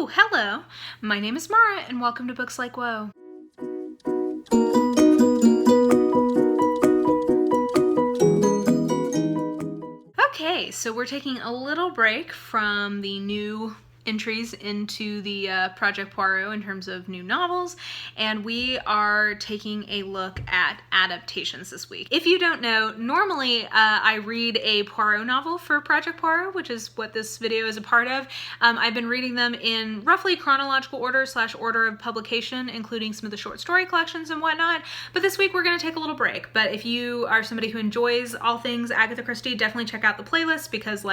Oh, hello. My name is Mara and welcome to Books Like Whoa. Okay, so we're taking a little break from the new entries into the Project Poirot in terms of new novels, and we are taking a look at adaptations this week. If you don't know, normally I read a Poirot novel for Project Poirot, which is what this video is a part of. I've been reading them in roughly chronological order / order of publication, including some of the short story collections and whatnot, but this week we're going to take a little break. But if you are somebody who enjoys all things Agatha Christie, definitely check out the playlist, because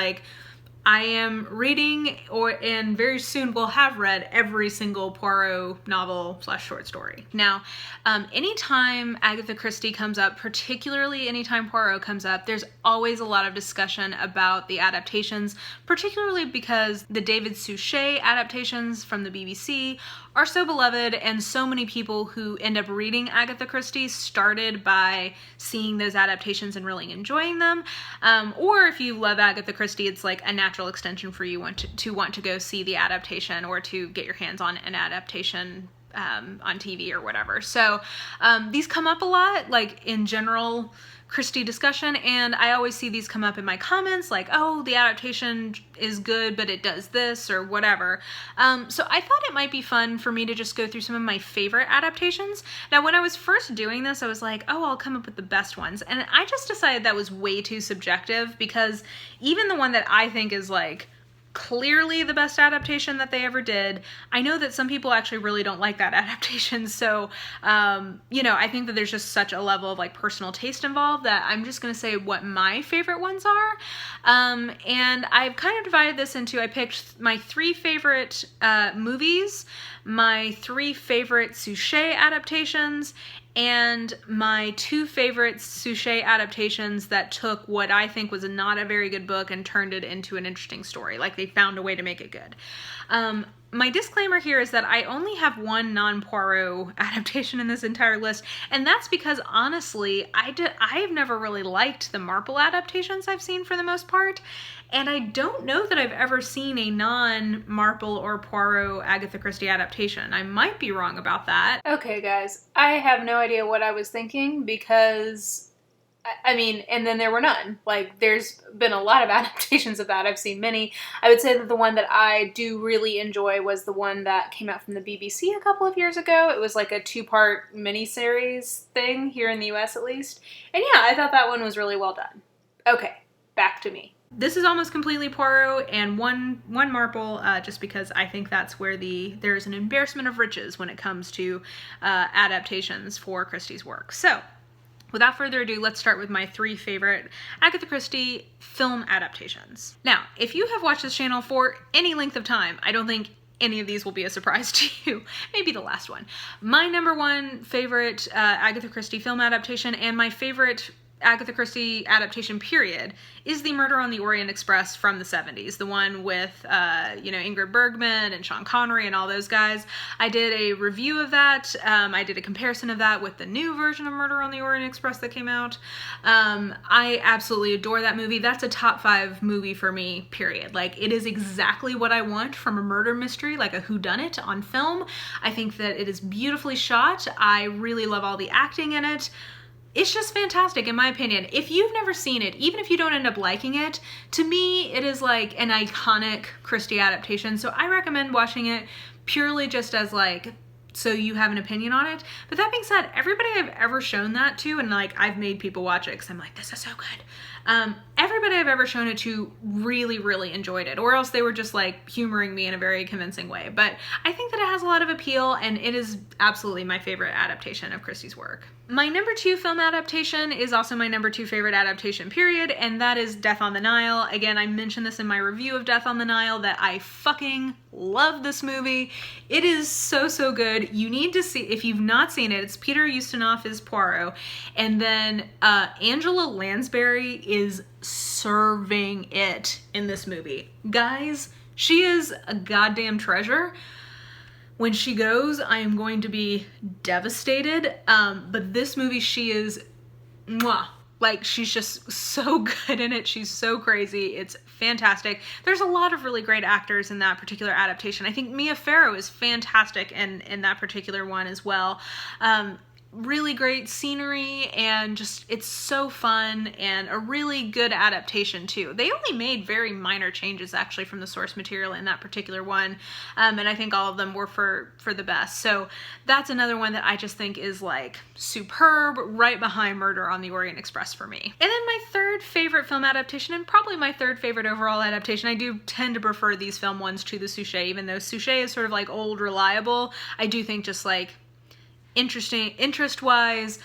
I am reading, and very soon will have read every single Poirot novel / short story. Now, anytime Agatha Christie comes up, particularly anytime Poirot comes up, there's always a lot of discussion about the adaptations, particularly because the David Suchet adaptations from the BBC are so beloved, and so many people who end up reading Agatha Christie started by seeing those adaptations and really enjoying them. Or if you love Agatha Christie, it's like a natural extension for you to want to go see the adaptation or to get your hands on an adaptation on TV or whatever. So these come up a lot, like in general Christie discussion, and I always see these come up in my comments, like, oh, the adaptation is good, but it does this or whatever. So I thought it might be fun for me to just go through some of my favorite adaptations. Now, when I was first doing this, I was like, oh, I'll come up with the best ones. And I just decided that was way too subjective, because even the one that I think is like clearly the best adaptation that they ever did, I know that some people actually really don't like that adaptation. So, I think that there's just such a level of like personal taste involved that I'm just going to say what my favorite ones are. And I've kind of divided this into, I picked my 3 favorite movies, my 3 favorite Suchet adaptations, and my 2 favorite Suchet adaptations that took what I think was not a very good book and turned it into an interesting story. Like, they found a way to make it good. My disclaimer here is that I only have one non-Poirot adaptation in this entire list, and that's because, honestly, I have never really liked the Marple adaptations I've seen for the most part, and I don't know that I've ever seen a non-Marple or Poirot Agatha Christie adaptation. I might be wrong about that. Okay, guys, I have no idea what I was thinking, because and then there were none. Like, there's been a lot of adaptations of that. I've seen many. I would say that the one that I do really enjoy was the one that came out from the BBC a couple of years ago. It was like a 2-part miniseries thing, here in the US at least. And yeah, I thought that one was really well done. Okay, back to me. This is almost completely Poirot and one Marple, just because I think that's where there's an embarrassment of riches when it comes to adaptations for Christie's work. So, without further ado, let's start with my 3 favorite Agatha Christie film adaptations. Now, if you have watched this channel for any length of time, I don't think any of these will be a surprise to you. Maybe the last one. My number 1 favorite Agatha Christie film adaptation, and my favorite Agatha Christie adaptation period, is The Murder on the Orient Express from the 70s. The one with, Ingrid Bergman and Sean Connery and all those guys. I did a review of that. I did a comparison of that with the new version of Murder on the Orient Express that came out. I absolutely adore that movie. That's a top 5 movie for me, period. Like, it is exactly what I want from a murder mystery, like a whodunit on film. I think that it is beautifully shot. I really love all the acting in it. It's just fantastic, in my opinion. If you've never seen it, even if you don't end up liking it, to me, it is like an iconic Christie adaptation. So I recommend watching it purely just as like, so you have an opinion on it. But that being said, everybody I've ever shown that to, and like I've made people watch it because I'm like, this is so good. Everybody I've ever shown it to really, really enjoyed it, or else they were just like humoring me in a very convincing way. But I think that it has a lot of appeal, and it is absolutely my favorite adaptation of Christie's work. My number 2 film adaptation is also my number 2 favorite adaptation period, and that is Death on the Nile. Again, I mentioned this in my review of Death on the Nile, that I fucking love this movie. It is so, so good. You need to see, if you've not seen it, it's Peter Ustinov as Poirot, and then Angela Lansbury is serving it in this movie. Guys, she is a goddamn treasure. When she goes, I am going to be devastated. But this movie, she is mwah. Like, she's just so good in it. She's so crazy. It's fantastic. There's a lot of really great actors in that particular adaptation. I think Mia Farrow is fantastic in that particular one as well. Really great scenery, and just, it's so fun, and a really good adaptation too. They only made very minor changes actually from the source material in that particular one, and I think all of them were for the best. So that's another one that I just think is like superb, right behind Murder on the Orient Express for me. And then my third favorite film adaptation, and probably my third favorite overall adaptation, I do tend to prefer these film ones to the Suchet, even though Suchet is sort of like old reliable. I do think just like interesting, interest-wise,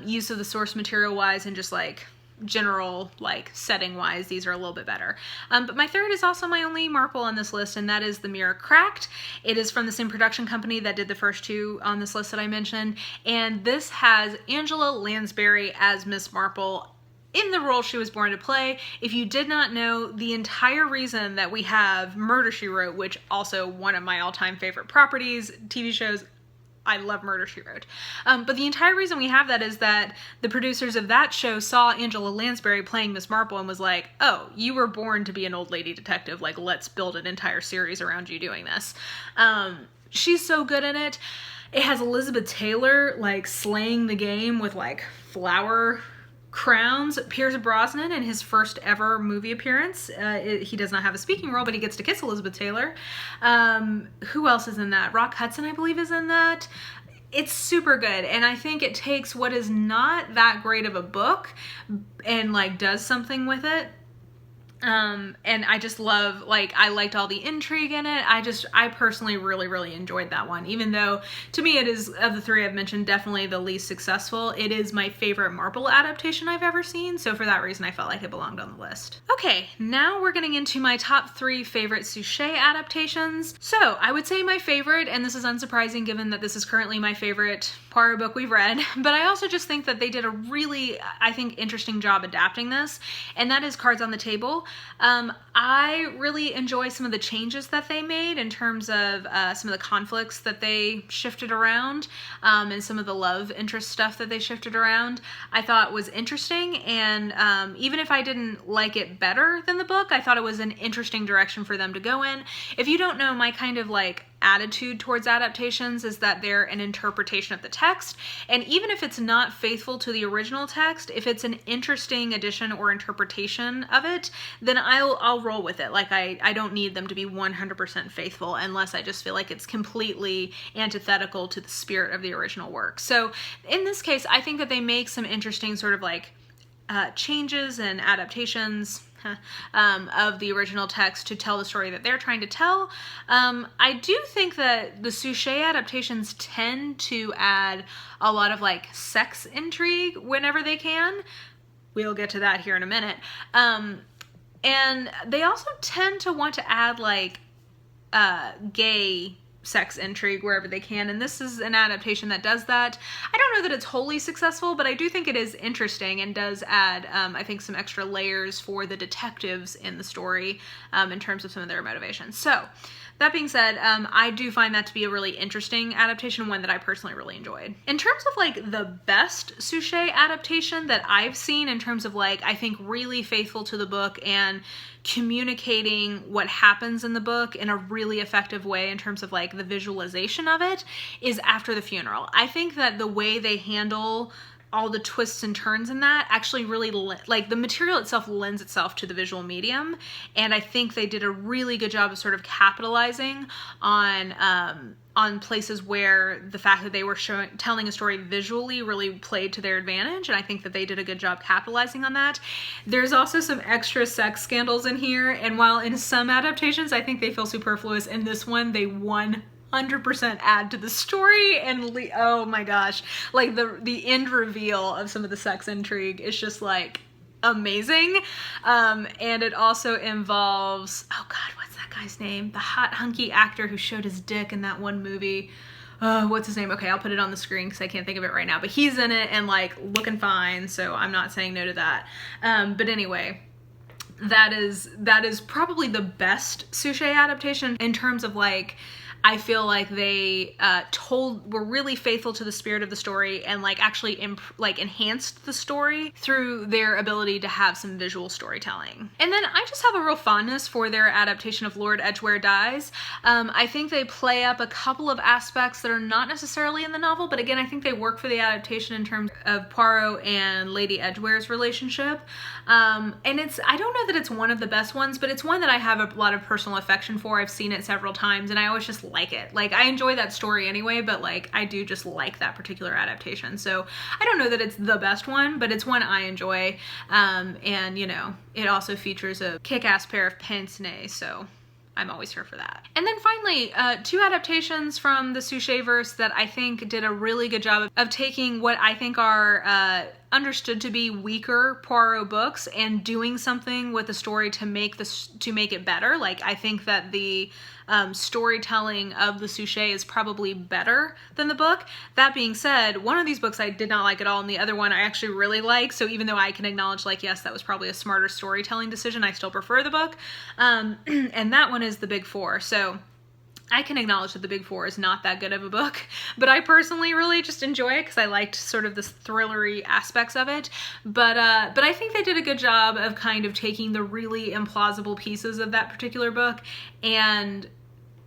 use of the source material-wise, and just like general like setting-wise, these are a little bit better. But my third is also my only Marple on this list, and that is The Mirror Cracked. It is from the same production company that did the first two on this list that I mentioned, and this has Angela Lansbury as Miss Marple in the role she was born to play. If you did not know, the entire reason that we have Murder, She Wrote, which also one of my all-time favorite properties, TV shows, I love Murder, She Wrote. But the entire reason we have that is that the producers of that show saw Angela Lansbury playing Miss Marple and was like, oh, you were born to be an old lady detective. Like, let's build an entire series around you doing this. She's so good in it. It has Elizabeth Taylor, like, slaying the game with, like, flower crowns. Pierce Brosnan in his first ever movie appearance. He does not have a speaking role, but he gets to kiss Elizabeth Taylor. Who else is in that? Rock Hudson, I believe, is in that. It's super good, and I think it takes what is not that great of a book and like does something with it. And I just love, like, I liked all the intrigue in it. I personally really enjoyed that one, even though to me it is, of the three I've mentioned, definitely the least successful. It is my favorite Marple adaptation I've ever seen, so for that reason I felt like it belonged on the list. Okay, now we're getting into my top 3 favorite Suchet adaptations. So I would say my favorite, and this is unsurprising given that this is currently my favorite Poirot book we've read, but I also just think that they did a really, I think, interesting job adapting this, and that is Cards on the Table. I really enjoy some of the changes that they made in terms of some of the conflicts that they shifted around, and some of the love interest stuff that they shifted around. I thought was interesting, and even if I didn't like it better than the book, I thought it was an interesting direction for them to go in. If you don't know, my kind of like attitude towards adaptations is that they're an interpretation of the text, and even if it's not faithful to the original text, if it's an interesting addition or interpretation of it, then I'll roll with it. Like, I don't need them to be 100% faithful unless I just feel like it's completely antithetical to the spirit of the original work. So in this case, I think that they make some interesting sort of like changes and adaptations of the original text to tell the story that they're trying to tell. I do think that the Suchet adaptations tend to add a lot of like sex intrigue whenever they can. We'll get to that here in a minute. And they also tend to want to add like gay sex intrigue wherever they can, and this is an adaptation that does that. I don't know that it's wholly successful, but I do think it is interesting and does add, I think, some extra layers for the detectives in the story in terms of some of their motivations. So that being said, I do find that to be a really interesting adaptation, one that I personally really enjoyed. In terms of like the best Suchet adaptation that I've seen, in terms of like, I think really faithful to the book and communicating what happens in the book in a really effective way in terms of like the visualization of it, is After the Funeral. I think that the way they handle all the twists and turns in that actually really, like, the material itself lends itself to the visual medium, and I think they did a really good job of sort of capitalizing on places where the fact that they were telling a story visually really played to their advantage, and I think that they did a good job capitalizing on that. There's also some extra sex scandals in here, and while in some adaptations I think they feel superfluous, in this one they 100% add to the story, and oh my gosh, like the end reveal of some of the sex intrigue is just like amazing. And it also involves, oh god, what's that guy's name? The hot hunky actor who showed his dick in that one movie. What's his name? Okay, I'll put it on the screen because I can't think of it right now, but he's in it and like looking fine, so I'm not saying no to that. But anyway, that is probably the best Suchet adaptation in terms of like, I feel like they were really faithful to the spirit of the story and like actually enhanced the story through their ability to have some visual storytelling. And then I just have a real fondness for their adaptation of Lord Edgware Dies. I think they play up a couple of aspects that are not necessarily in the novel, but again, I think they work for the adaptation in terms of Poirot and Lady Edgware's relationship. And I don't know that it's one of the best ones, but it's one that I have a lot of personal affection for. I've seen it several times and I always just like it. Like, I enjoy that story anyway, but like I do just like that particular adaptation. So I don't know that it's the best one, but it's one I enjoy. And you know, it also features a kick-ass pair of pince-nez, so I'm always here for that. And then finally, two adaptations from the Suchet verse that I think did a really good job of taking what I think are understood to be weaker Poirot books and doing something with the story to make it better. Like, I think that the storytelling of the Suchet is probably better than the book. That being said, one of these books I did not like at all, and the other one I actually really like. So even though I can acknowledge, like, yes, that was probably a smarter storytelling decision, I still prefer the book. And that one is The Big Four. So I can acknowledge that The Big Four is not that good of a book, but I personally really just enjoy it because I liked sort of the thrillery aspects of it. But I think they did a good job of kind of taking the really implausible pieces of that particular book and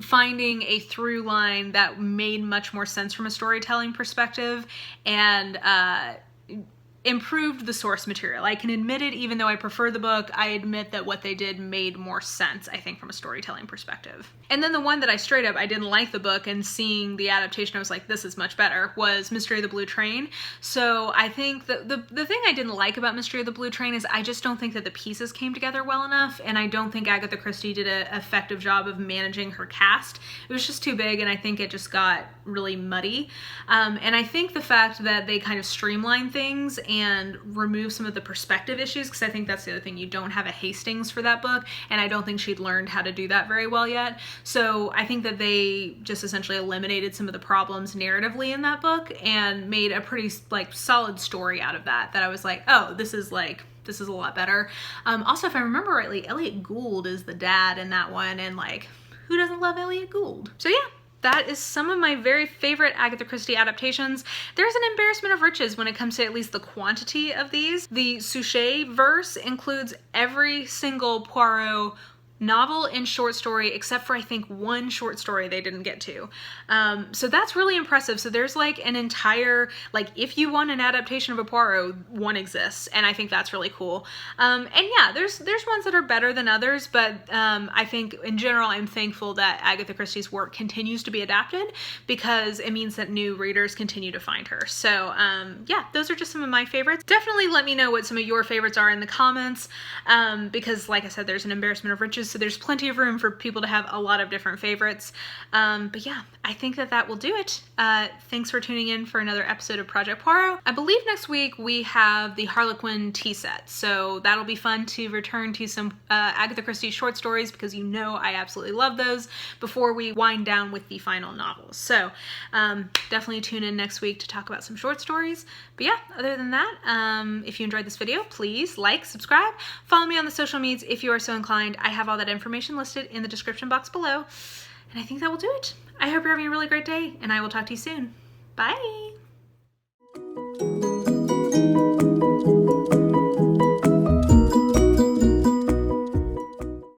finding a through line that made much more sense from a storytelling perspective and improved the source material. I can admit it, even though I prefer the book, I admit that what they did made more sense, I think, from a storytelling perspective. And then the one that I straight up, I didn't like the book, and seeing the adaptation, I was like, this is much better, was Mystery of the Blue Train. So I think the thing I didn't like about Mystery of the Blue Train is I just don't think that the pieces came together well enough, and I don't think Agatha Christie did an effective job of managing her cast. It was just too big, and I think it just got really muddy. And I think the fact that they kind of streamline things and remove some of the perspective issues, because I think that's the other thing, you don't have a Hastings for that book, and I don't think she'd learned how to do that very well yet. So I think that they just essentially eliminated some of the problems narratively in that book and made a pretty like solid story out of that I was like, oh, this is a lot better. Also, if I remember rightly, Elliot Gould is the dad in that one, and like, who doesn't love Elliot Gould? So yeah, that is some of my very favorite Agatha Christie adaptations. There's an embarrassment of riches when it comes to at least the quantity of these. The Suchet verse includes every single Poirot novel and short story, except for I think one short story they didn't get to. So that's really impressive. So there's like an entire, like, if you want an adaptation of a Poirot, one exists, and I think that's really cool. And yeah, there's ones that are better than others, but I think in general I'm thankful that Agatha Christie's work continues to be adapted because it means that new readers continue to find her. So yeah, those are just some of my favorites. Definitely let me know what some of your favorites are in the comments, because like I said, there's an embarrassment of riches, so there's plenty of room for people to have a lot of different favorites. But yeah, I think that will do it. Thanks for tuning in for another episode of Project Poirot. I believe next week we have the Harlequin tea set, so that'll be fun to return to some Agatha Christie short stories, because you know I absolutely love those, before we wind down with the final novels. So definitely tune in next week to talk about some short stories. But yeah, other than that, if you enjoyed this video, please like, subscribe, follow me on the social medias if you are so inclined. I have all that information listed in the description box below. And I think that will do it. I hope you're having a really great day, and I will talk to you soon. Bye!